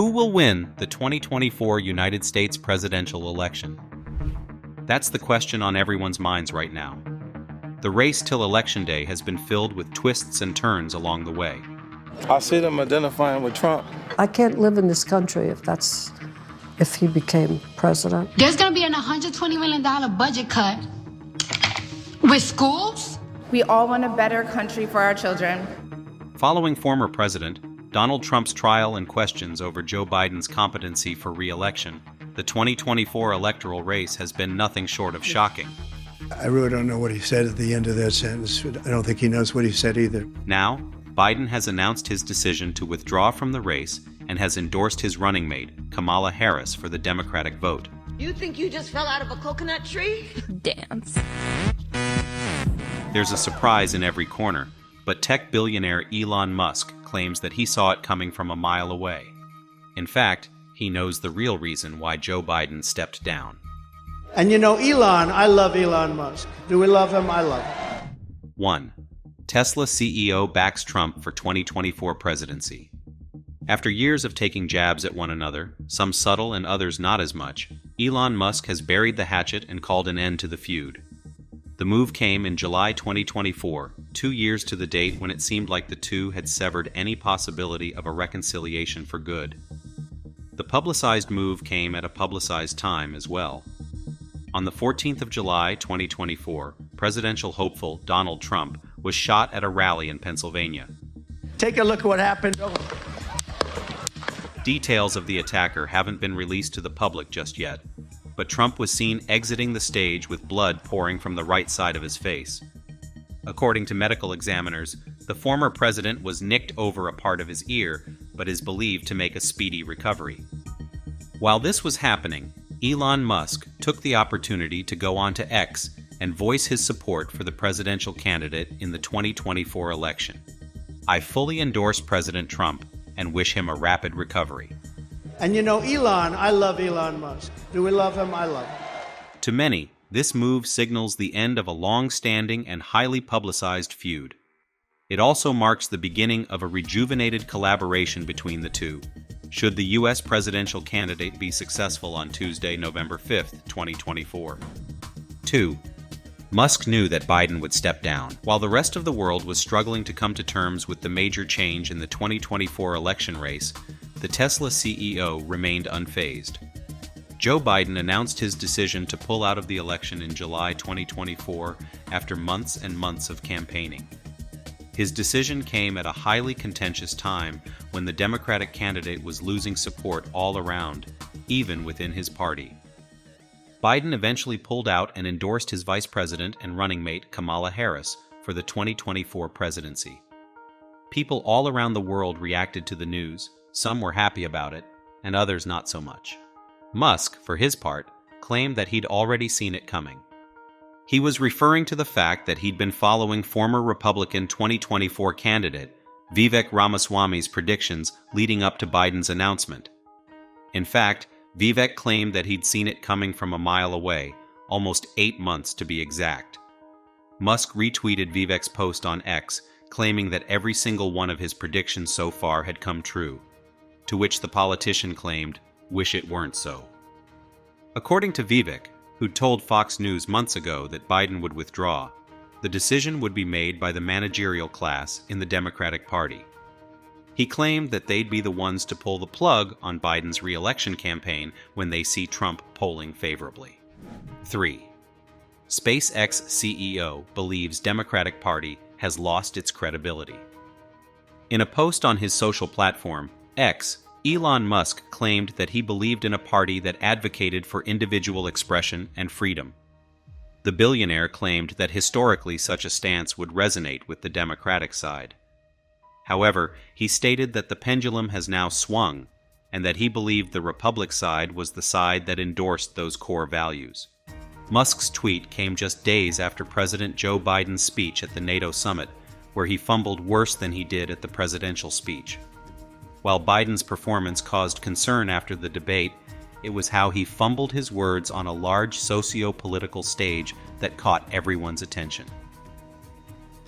Who will win the 2024 United States presidential election? That's the question on everyone's minds right now. The race till Election Day has been filled with twists and turns along the way. I see them identifying with Trump. I can't live in this country if he became president. There's going to be an $120 million budget cut with schools. We all want a better country for our children. Following former President Donald Trump's trial and questions over Joe Biden's competency for re-election, the 2024 electoral race has been nothing short of shocking. I really don't know what he said at the end of that sentence. I don't think he knows what he said either. Now, Biden has announced his decision to withdraw from the race and has endorsed his running mate, Kamala Harris, for the Democratic vote. You think you just fell out of a coconut tree? Dance. There's a surprise in every corner, but tech billionaire Elon Musk claims that he saw it coming from a mile away. In fact, he knows the real reason why Joe Biden stepped down. And you know, I love Elon Musk. Do we love him? I love him. 1. Tesla CEO backs Trump for 2024 presidency. After years of taking jabs at one another, some subtle and others not as much, Elon Musk has buried the hatchet and called an end to the feud. The move came in July 2024, 2 years to the date when it seemed like the two had severed any possibility of a reconciliation for good. The publicized move came at a publicized time as well. On the 14th of July 2024, presidential hopeful Donald Trump was shot at a rally in Pennsylvania. Take a look at what happened. Details of the attacker haven't been released to the public just yet, but Trump was seen exiting the stage with blood pouring from the right side of his face. According to medical examiners, the former president was nicked over a part of his ear, but is believed to make a speedy recovery. While this was happening, Elon Musk took the opportunity to go on to X and voice his support for the presidential candidate in the 2024 election. I fully endorse President Trump and wish him a rapid recovery. And you know, I love Elon Musk. Do we love him? I love him. To many, this move signals the end of a long-standing and highly publicized feud. It also marks the beginning of a rejuvenated collaboration between the two, should the U.S. presidential candidate be successful on Tuesday, November 5th, 2024. 2. Musk knew that Biden would step down. While the rest of the world was struggling to come to terms with the major change in the 2024 election race, the Tesla CEO remained unfazed. Joe Biden announced his decision to pull out of the election in July 2024 after months and months of campaigning. His decision came at a highly contentious time when the Democratic candidate was losing support all around, even within his party. Biden eventually pulled out and endorsed his vice president and running mate Kamala Harris for the 2024 presidency. People all around the world reacted to the news. Some were happy about it, and others not so much. Musk, for his part, claimed that he'd already seen it coming. He was referring to the fact that he'd been following former Republican 2024 candidate Vivek Ramaswamy's predictions leading up to Biden's announcement. In fact, Vivek claimed that he'd seen it coming from a mile away, almost 8 months to be exact. Musk retweeted Vivek's post on X, claiming that every single one of his predictions so far had come true, to which the politician claimed, "Wish it weren't so." According to Vivek, who'd told Fox News months ago that Biden would withdraw, the decision would be made by the managerial class in the Democratic Party. He claimed that they'd be the ones to pull the plug on Biden's re-election campaign when they see Trump polling favorably. 3. SpaceX CEO believes Democratic Party has lost its credibility. In a post on his social platform, X, Elon Musk claimed that he believed in a party that advocated for individual expression and freedom. The billionaire claimed that historically such a stance would resonate with the Democratic side. However, he stated that the pendulum has now swung, and that he believed the Republican side was the side that endorsed those core values. Musk's tweet came just days after President Joe Biden's speech at the NATO summit, where he fumbled worse than he did at the presidential speech. While Biden's performance caused concern after the debate, it was how he fumbled his words on a large socio-political stage that caught everyone's attention.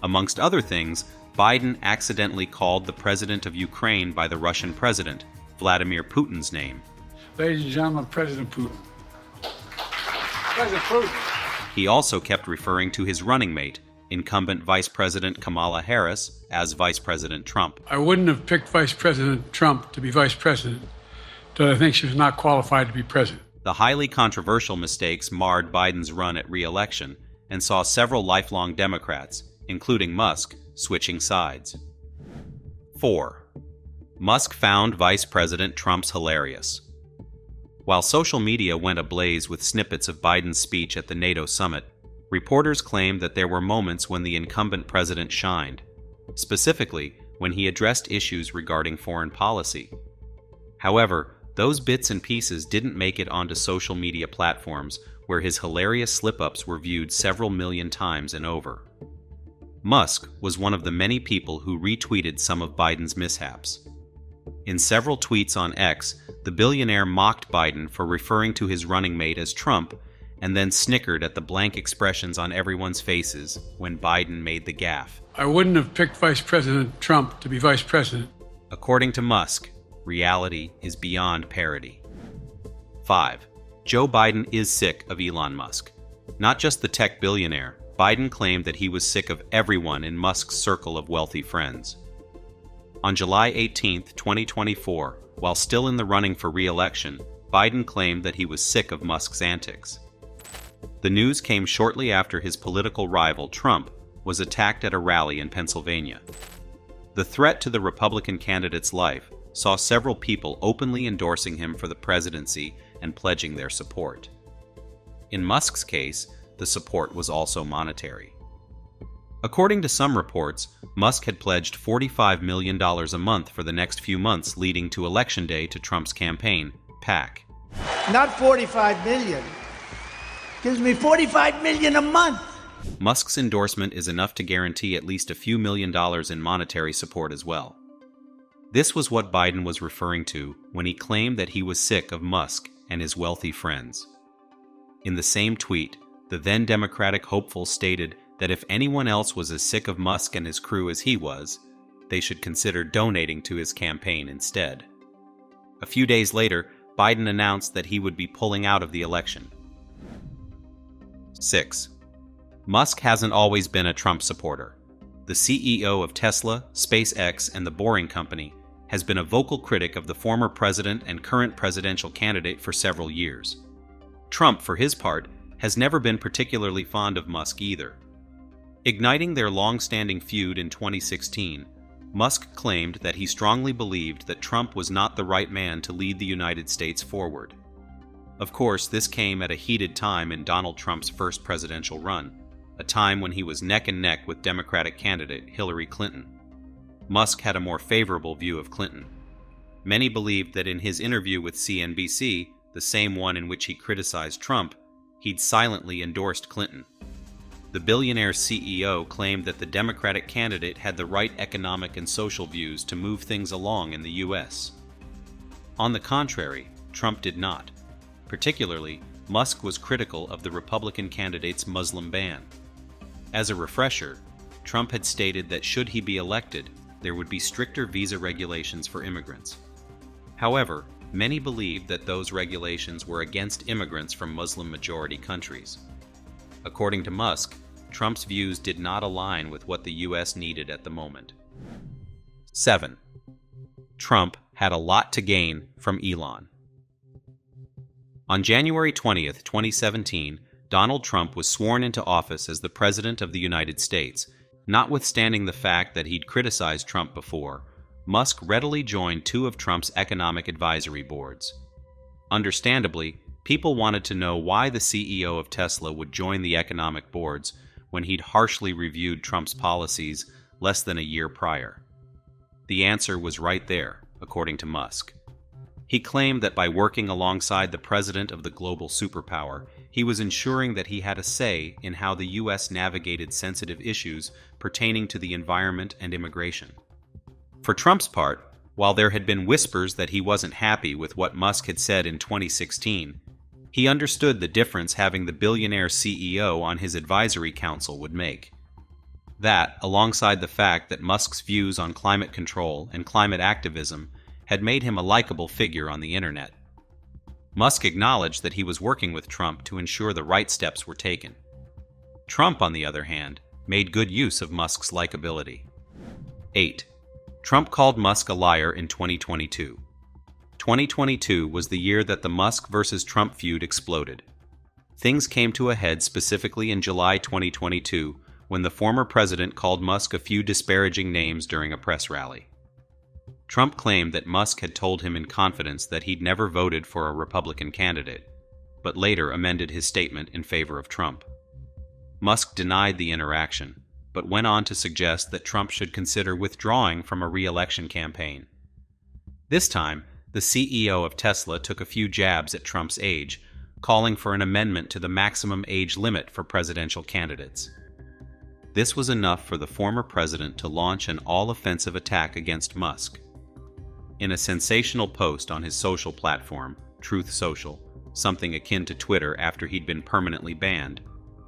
Amongst other things, Biden accidentally called the president of Ukraine by the Russian president, Vladimir Putin's name. Ladies and gentlemen, President Putin. President Putin. He also kept referring to his running mate, incumbent Vice President Kamala Harris, as Vice President Trump. I wouldn't have picked Vice President Trump to be Vice President, but I think she was not qualified to be president. The highly controversial mistakes marred Biden's run at re-election and saw several lifelong Democrats, including Musk, switching sides. 4. Musk found Vice President Trump's hilarious. While social media went ablaze with snippets of Biden's speech at the NATO summit, reporters claimed that there were moments when the incumbent president shined, specifically when he addressed issues regarding foreign policy. However, those bits and pieces didn't make it onto social media platforms where his hilarious slip-ups were viewed several million times and over. Musk was one of the many people who retweeted some of Biden's mishaps. In several tweets on X, the billionaire mocked Biden for referring to his running mate as Trump and then snickered at the blank expressions on everyone's faces when Biden made the gaffe. I wouldn't have picked Vice President Trump to be Vice President. According to Musk, reality is beyond parody. 5. Joe Biden is sick of Elon Musk. Not just the tech billionaire, Biden claimed that he was sick of everyone in Musk's circle of wealthy friends. On July 18, 2024, while still in the running for re-election, Biden claimed that he was sick of Musk's antics. The news came shortly after his political rival, Trump, was attacked at a rally in Pennsylvania. The threat to the Republican candidate's life saw several people openly endorsing him for the presidency and pledging their support. In Musk's case, the support was also monetary. According to some reports, Musk had pledged $45 million a month for the next few months leading to Election Day to Trump's campaign, PAC. Not 45 million. Gives me 45 million a month. Musk's endorsement is enough to guarantee at least a few $1,000,000 in monetary support as well. This was what Biden was referring to when he claimed that he was sick of Musk and his wealthy friends. In the same tweet, the then Democratic hopeful stated that if anyone else was as sick of Musk and his crew as he was, they should consider donating to his campaign instead. A few days later, Biden announced that he would be pulling out of the election. 6. Musk hasn't always been a Trump supporter. The CEO of Tesla, SpaceX, and the Boring Company has been a vocal critic of the former president and current presidential candidate for several years. Trump, for his part, has never been particularly fond of Musk either. Igniting their long-standing feud in 2016, Musk claimed that he strongly believed that Trump was not the right man to lead the United States forward. Of course, this came at a heated time in Donald Trump's first presidential run, a time when he was neck and neck with Democratic candidate Hillary Clinton. Musk had a more favorable view of Clinton. Many believed that in his interview with CNBC, the same one in which he criticized Trump, he'd silently endorsed Clinton. The billionaire CEO claimed that the Democratic candidate had the right economic and social views to move things along in the U.S. On the contrary, Trump did not. Particularly, Musk was critical of the Republican candidate's Muslim ban. As a refresher, Trump had stated that should he be elected, there would be stricter visa regulations for immigrants. However, many believed that those regulations were against immigrants from Muslim-majority countries. According to Musk, Trump's views did not align with what the U.S. needed at the moment. 7. Trump had a lot to gain from Elon. On January 20, 2017, Donald Trump was sworn into office as the President of the United States. Notwithstanding the fact that he'd criticized Trump before, Musk readily joined two of Trump's economic advisory boards. Understandably, people wanted to know why the CEO of Tesla would join the economic boards when he'd harshly reviewed Trump's policies less than a year prior. The answer was right there, according to Musk. He claimed that by working alongside the president of the global superpower, he was ensuring that he had a say in how the U.S. navigated sensitive issues pertaining to the environment and immigration. For Trump's part, while there had been whispers that he wasn't happy with what Musk had said in 2016, he understood the difference having the billionaire CEO on his advisory council would make. That, alongside the fact that Musk's views on climate control and climate activism had made him a likable figure on the internet. Musk acknowledged that he was working with Trump to ensure the right steps were taken. Trump, on the other hand, made good use of Musk's likability. 8. Trump called Musk a liar in 2022. 2022 was the year that the Musk versus Trump feud exploded. Things came to a head specifically in July 2022 when the former president called Musk a few disparaging names during a press rally. Trump claimed that Musk had told him in confidence that he'd never voted for a Republican candidate, but later amended his statement in favor of Trump. Musk denied the interaction, but went on to suggest that Trump should consider withdrawing from a re-election campaign. This time, the CEO of Tesla took a few jabs at Trump's age, calling for an amendment to the maximum age limit for presidential candidates. This was enough for the former president to launch an all-offensive attack against Musk. In a sensational post on his social platform, Truth Social, something akin to Twitter after he'd been permanently banned,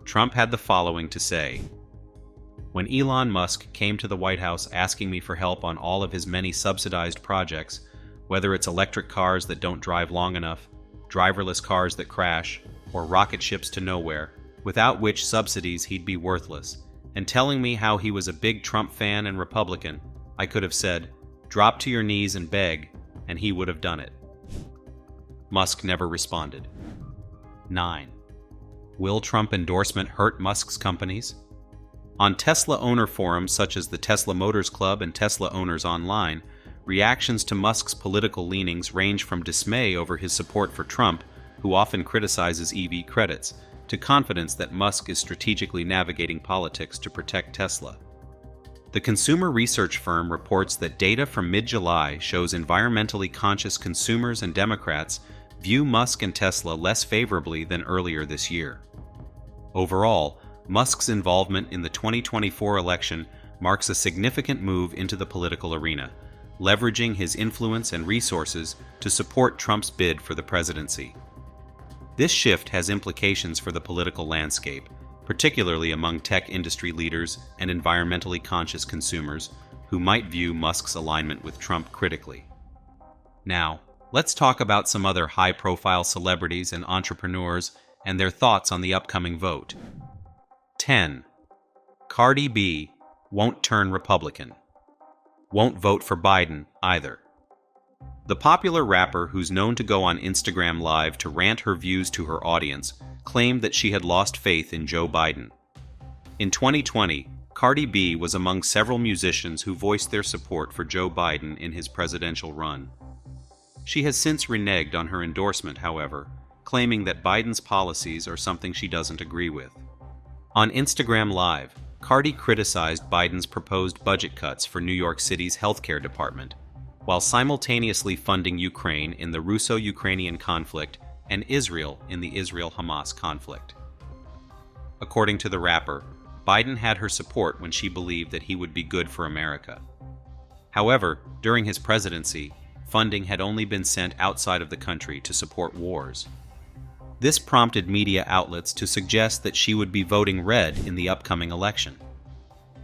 Trump had the following to say: "When Elon Musk came to the White House asking me for help on all of his many subsidized projects, whether it's electric cars that don't drive long enough, driverless cars that crash, or rocket ships to nowhere, without which subsidies he'd be worthless, and telling me how he was a big Trump fan and Republican, I could have said, 'Drop to your knees and beg,' and he would have done it." Musk never responded. 9. Will Trump endorsement hurt Musk's companies? On Tesla owner forums such as the Tesla Motors Club and Tesla Owners Online, reactions to Musk's political leanings range from dismay over his support for Trump, who often criticizes EV credits, to confidence that Musk is strategically navigating politics to protect Tesla. The consumer research firm reports that data from mid-July shows environmentally conscious consumers and Democrats view Musk and Tesla less favorably than earlier this year. Overall, Musk's involvement in the 2024 election marks a significant move into the political arena, leveraging his influence and resources to support Trump's bid for the presidency. This shift has implications for the political landscape, particularly among tech industry leaders and environmentally conscious consumers who might view Musk's alignment with Trump critically. Now, let's talk about some other high-profile celebrities and entrepreneurs and their thoughts on the upcoming vote. 10. Cardi B won't turn Republican. Won't vote for Biden either. The popular rapper, who's known to go on Instagram Live to rant her views to her audience, claimed that she had lost faith in Joe Biden. In 2020, Cardi B was among several musicians who voiced their support for Joe Biden in his presidential run. She has since reneged on her endorsement, however, claiming that Biden's policies are something she doesn't agree with. On Instagram Live, Cardi criticized Biden's proposed budget cuts for New York City's healthcare department, while simultaneously funding Ukraine in the Russo-Ukrainian conflict and Israel in the Israel-Hamas conflict. According to the rapper, Biden had her support when she believed that he would be good for America. However, during his presidency, funding had only been sent outside of the country to support wars. This prompted media outlets to suggest that she would be voting red in the upcoming election.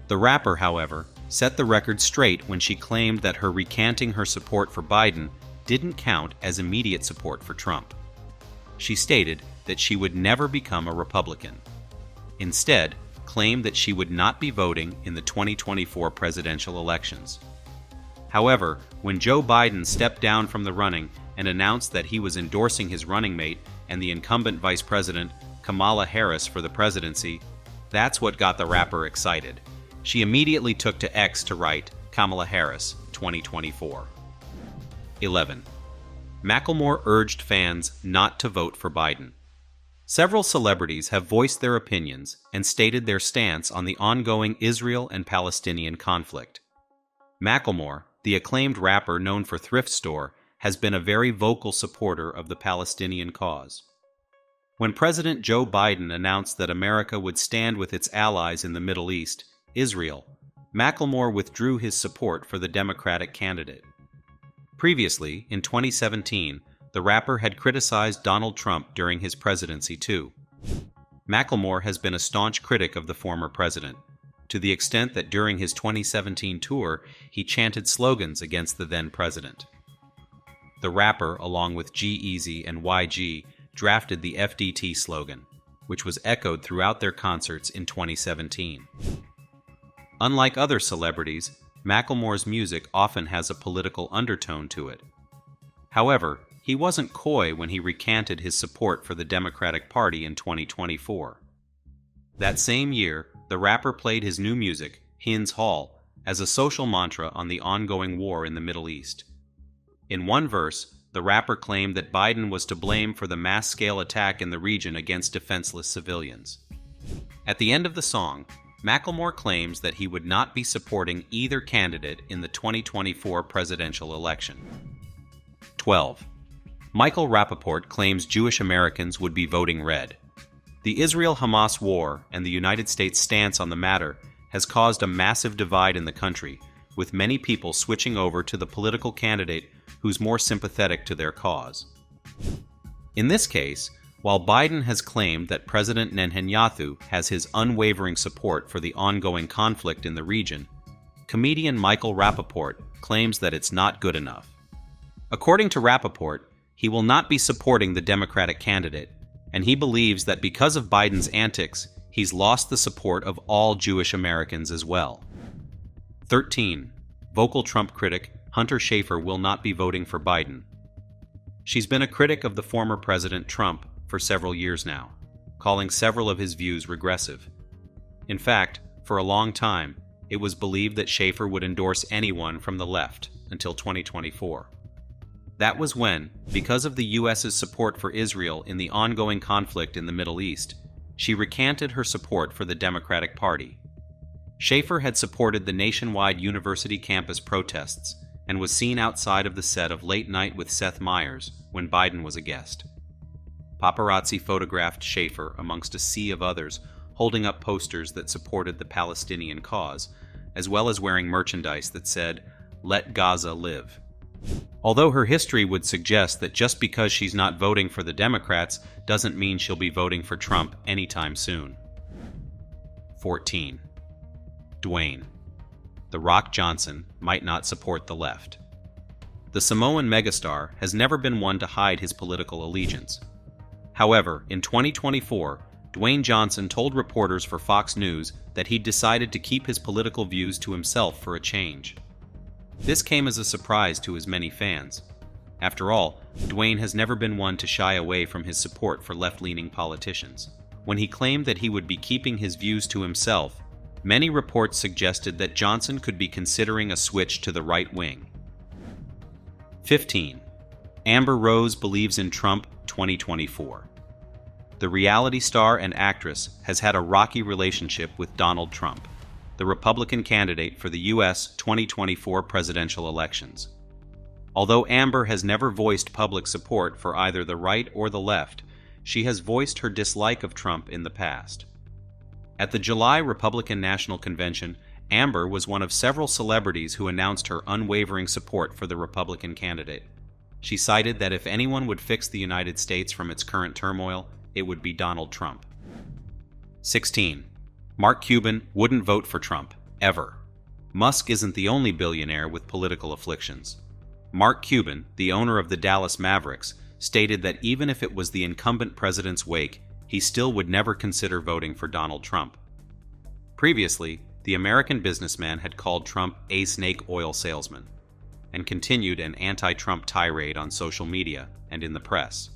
The rapper, however, set the record straight when she claimed that her recanting her support for Biden didn't count as immediate support for Trump. She stated that she would never become a Republican. Instead, claimed that she would not be voting in the 2024 presidential elections. However, when Joe Biden stepped down from the running and announced that he was endorsing his running mate and the incumbent Vice President, Kamala Harris, for the presidency, that's what got the rapper excited. She immediately took to X to write, "Kamala Harris, 2024. 11. Macklemore urged fans not to vote for Biden. Several celebrities have voiced their opinions and stated their stance on the ongoing Israel and Palestinian conflict. Macklemore, the acclaimed rapper known for Thrift Store, has been a very vocal supporter of the Palestinian cause. When President Joe Biden announced that America would stand with its allies in the Middle East, Israel, Macklemore withdrew his support for the Democratic candidate. Previously, in 2017, the rapper had criticized Donald Trump during his presidency too. Macklemore has been a staunch critic of the former president, to the extent that during his 2017 tour, he chanted slogans against the then president. The rapper, along with G-Eazy and YG, drafted the FDT slogan, which was echoed throughout their concerts in 2017. Unlike other celebrities, Macklemore's music often has a political undertone to it. However, he wasn't coy when he recanted his support for the Democratic Party in 2024. That same year, the rapper played his new music, Hins Hall, as a social mantra on the ongoing war in the Middle East. In one verse, the rapper claimed that Biden was to blame for the mass-scale attack in the region against defenseless civilians. At the end of the song, Macklemore claims that he would not be supporting either candidate in the 2024 presidential election. 12. Michael Rappaport claims Jewish Americans would be voting red. The Israel-Hamas war and the United States' stance on the matter has caused a massive divide in the country, with many people switching over to the political candidate who's more sympathetic to their cause. In this case, while Biden has claimed that President Netanyahu has his unwavering support for the ongoing conflict in the region, comedian Michael Rappaport claims that it's not good enough. According to Rappaport, he will not be supporting the Democratic candidate, and he believes that because of Biden's antics, he's lost the support of all Jewish Americans as well. 13. Vocal Trump critic Hunter Schafer will not be voting for Biden. She's been a critic of the former President Trump for several years now, calling several of his views regressive. In fact, for a long time, it was believed that Schafer would endorse anyone from the left until 2024. That was when, because of the U.S.'s support for Israel in the ongoing conflict in the Middle East, she recanted her support for the Democratic Party. Schafer had supported the nationwide university campus protests and was seen outside of the set of Late Night with Seth Meyers when Biden was a guest. Paparazzi photographed Schafer amongst a sea of others holding up posters that supported the Palestinian cause, as well as wearing merchandise that said, "Let Gaza live." Although her history would suggest that just because she's not voting for the Democrats doesn't mean she'll be voting for Trump anytime soon. 14. Dwayne "The Rock" Johnson might not support the left. The Samoan megastar has never been one to hide his political allegiance. However, in 2024, Dwayne Johnson told reporters for Fox News that he'd decided to keep his political views to himself for a change. This came as a surprise to his many fans. After all, Dwayne has never been one to shy away from his support for left-leaning politicians. When he claimed that he would be keeping his views to himself, many reports suggested that Johnson could be considering a switch to the right wing. 15. Amber Rose believes in Trump 2024. The reality star and actress has had a rocky relationship with Donald Trump, the Republican candidate for the U.S. 2024 presidential elections. Although Amber has never voiced public support for either the right or the left, she has voiced her dislike of Trump in the past. At the July Republican National Convention, Amber was one of several celebrities who announced her unwavering support for the Republican candidate. She cited that if anyone would fix the United States from its current turmoil, it would be Donald Trump. 16. Mark Cuban wouldn't vote for Trump, ever. Musk isn't the only billionaire with political afflictions. Mark Cuban, the owner of the Dallas Mavericks, stated that even if it was the incumbent president's wake, he still would never consider voting for Donald Trump. Previously, the American businessman had called Trump a snake oil salesman, and continued an anti-Trump tirade on social media and in the press.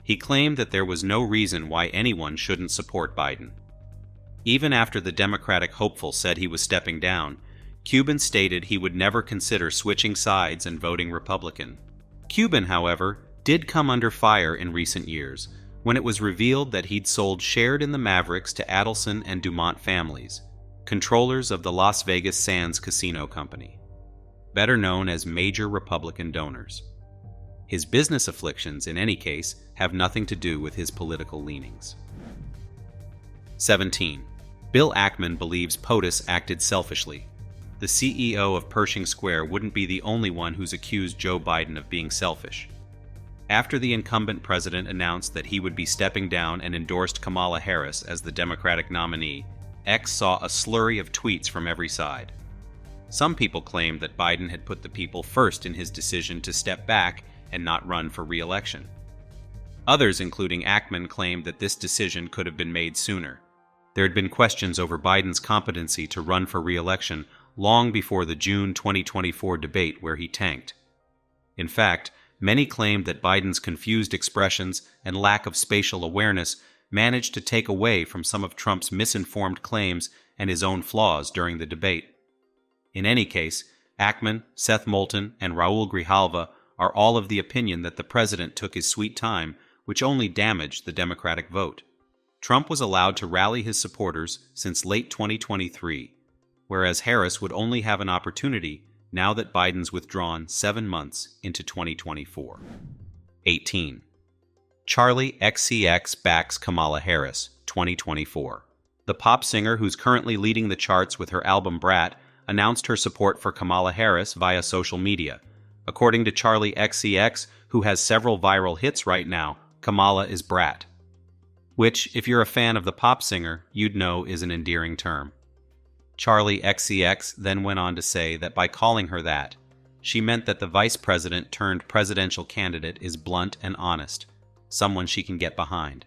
He claimed that there was no reason why anyone shouldn't support Biden. Even after the Democratic hopeful said he was stepping down, Cuban stated he would never consider switching sides and voting Republican. Cuban, however, did come under fire in recent years, when it was revealed that he'd sold shares in the Mavericks to Adelson and Dumont families, controllers of the Las Vegas Sands Casino Company, better known as major Republican donors. His business afflictions, in any case, have nothing to do with his political leanings. 17. Bill Ackman believes POTUS acted selfishly. The CEO of Pershing Square wouldn't be the only one who's accused Joe Biden of being selfish. After the incumbent president announced that he would be stepping down and endorsed Kamala Harris as the Democratic nominee, X saw a slurry of tweets from every side. Some people claimed that Biden had put the people first in his decision to step back and not run for re-election. Others, including Ackman, claimed that this decision could have been made sooner. There had been questions over Biden's competency to run for re-election long before the June 2024 debate where he tanked. In fact, many claimed that Biden's confused expressions and lack of spatial awareness managed to take away from some of Trump's misinformed claims and his own flaws during the debate. In any case, Ackman, Seth Moulton, and Raul Grijalva are all of the opinion that the president took his sweet time, which only damaged the Democratic vote. Trump was allowed to rally his supporters since late 2023, whereas Harris would only have an opportunity now that Biden's withdrawn 7 months into 2024. 18. Charli XCX backs Kamala Harris, 2024. The pop singer, who's currently leading the charts with her album Brat, announced her support for Kamala Harris via social media. According to Charli XCX, who has several viral hits right now, Kamala is Brat, which, if you're a fan of the pop singer, you'd know is an endearing term. Charli XCX then went on to say that by calling her that, she meant that the vice president turned presidential candidate is blunt and honest, someone she can get behind.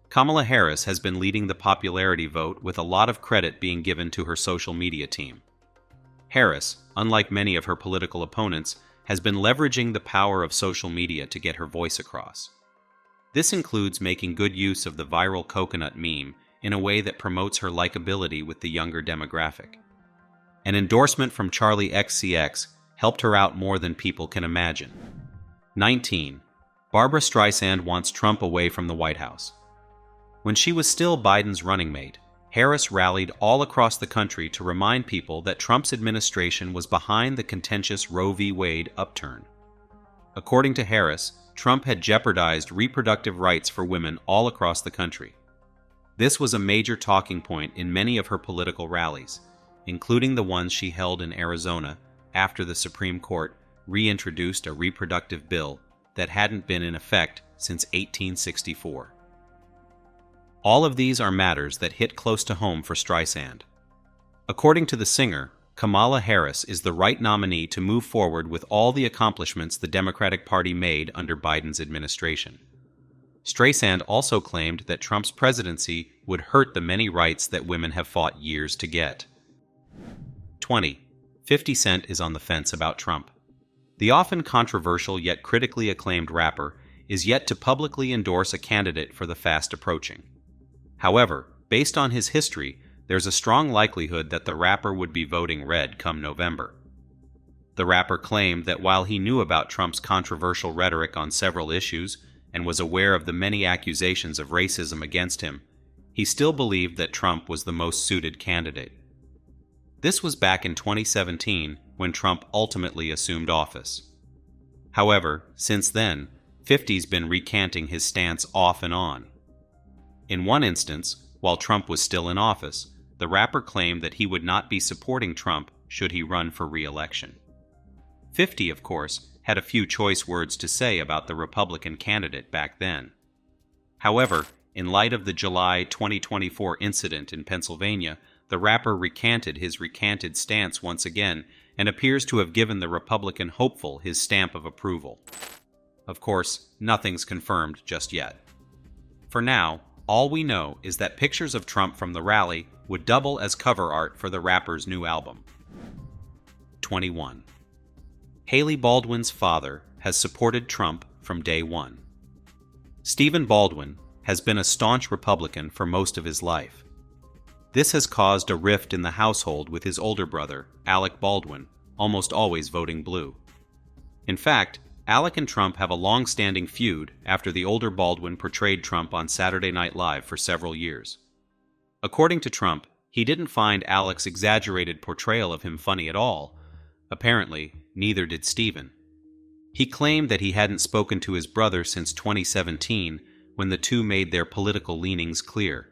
Kamala Harris has been leading the popularity vote with a lot of credit being given to her social media team. Harris, unlike many of her political opponents, has been leveraging the power of social media to get her voice across. This includes making good use of the viral coconut meme in a way that promotes her likability with the younger demographic. An endorsement from Charli XCX helped her out more than people can imagine. 19. Barbra Streisand wants Trump away from the White House. When she was still Biden's running mate, Harris rallied all across the country to remind people that Trump's administration was behind the contentious Roe v. Wade upturn. According to Harris, Trump had jeopardized reproductive rights for women all across the country. This was a major talking point in many of her political rallies, including the ones she held in Arizona after the Supreme Court reintroduced a reproductive bill that hadn't been in effect since 1864. All of these are matters that hit close to home for Streisand. According to the singer, Kamala Harris is the right nominee to move forward with all the accomplishments the Democratic Party made under Biden's administration. Streisand also claimed that Trump's presidency would hurt the many rights that women have fought years to get. 20. 50 Cent is on the fence about Trump. The often controversial yet critically acclaimed rapper is yet to publicly endorse a candidate for the fast approaching. However, based on his history, there's a strong likelihood that the rapper would be voting red come November. The rapper claimed that while he knew about Trump's controversial rhetoric on several issues and was aware of the many accusations of racism against him, he still believed that Trump was the most suited candidate. This was back in 2017 when Trump ultimately assumed office. However, since then, 50's been recanting his stance off and on. In one instance, while Trump was still in office, the rapper claimed that he would not be supporting Trump should he run for re-election. 50, of course, had a few choice words to say about the Republican candidate back then. However, in light of the July 2024 incident in Pennsylvania, the rapper recanted his recanted stance once again and appears to have given the Republican hopeful his stamp of approval. Of course, nothing's confirmed just yet. For now, all we know is that pictures of Trump from the rally would double as cover art for the rapper's new album. 21. Haley Baldwin's father has supported Trump from day one. Stephen Baldwin has been a staunch Republican for most of his life. This has caused a rift in the household with his older brother, Alec Baldwin, almost always voting blue. In fact, Alec and Trump have a long-standing feud after the older Baldwin portrayed Trump on Saturday Night Live for several years. According to Trump, he didn't find Alec's exaggerated portrayal of him funny at all. Apparently, neither did Stephen. He claimed that he hadn't spoken to his brother since 2017, when the two made their political leanings clear.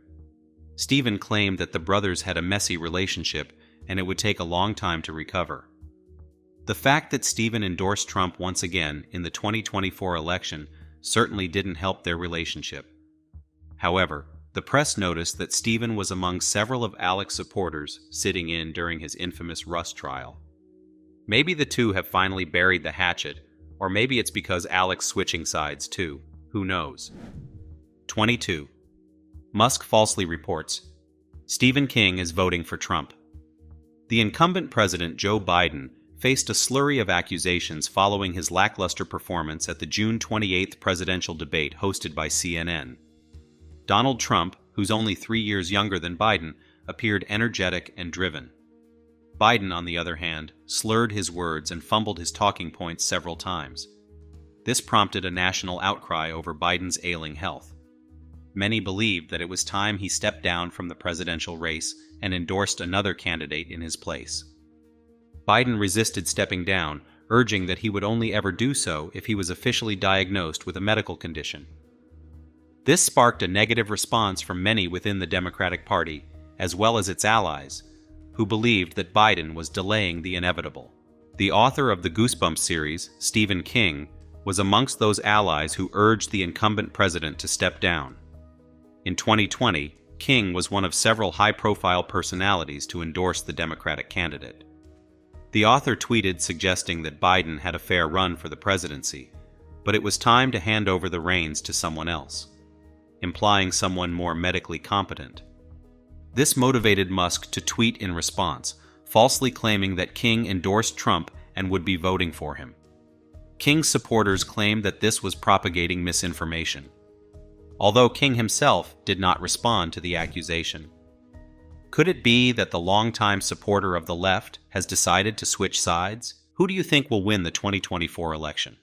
Stephen claimed that the brothers had a messy relationship and it would take a long time to recover. The fact that Stephen endorsed Trump once again in the 2024 election certainly didn't help their relationship. However, the press noticed that Stephen was among several of Alec's supporters sitting in during his infamous Rust trial. Maybe the two have finally buried the hatchet, Or maybe it's because Alex switching sides too. Who knows? 22. Musk falsely reports Stephen King is voting for Trump. The incumbent president Joe Biden faced a slurry of accusations following his lackluster performance at the June 28th presidential debate hosted by CNN. Donald Trump, who's only 3 years younger than Biden, appeared energetic and driven. Biden, on the other hand, slurred his words and fumbled his talking points several times. This prompted a national outcry over Biden's ailing health. Many believed that it was time he stepped down from the presidential race and endorsed another candidate in his place. Biden resisted stepping down, urging that he would only ever do so if he was officially diagnosed with a medical condition. This sparked a negative response from many within the Democratic Party, as well as its allies, who believed that Biden was delaying the inevitable. The author of the Goosebumps series, Stephen King, was amongst those allies who urged the incumbent president to step down. In 2020, King was one of several high-profile personalities to endorse the Democratic candidate. The author tweeted suggesting that Biden had a fair run for the presidency, but it was time to hand over the reins to someone else, implying someone more medically competent. This motivated Musk to tweet in response, falsely claiming that King endorsed Trump and would be voting for him. King's supporters claimed that this was propagating misinformation, although King himself did not respond to the accusation. Could it be that the longtime supporter of the left has decided to switch sides? Who do you think will win the 2024 election?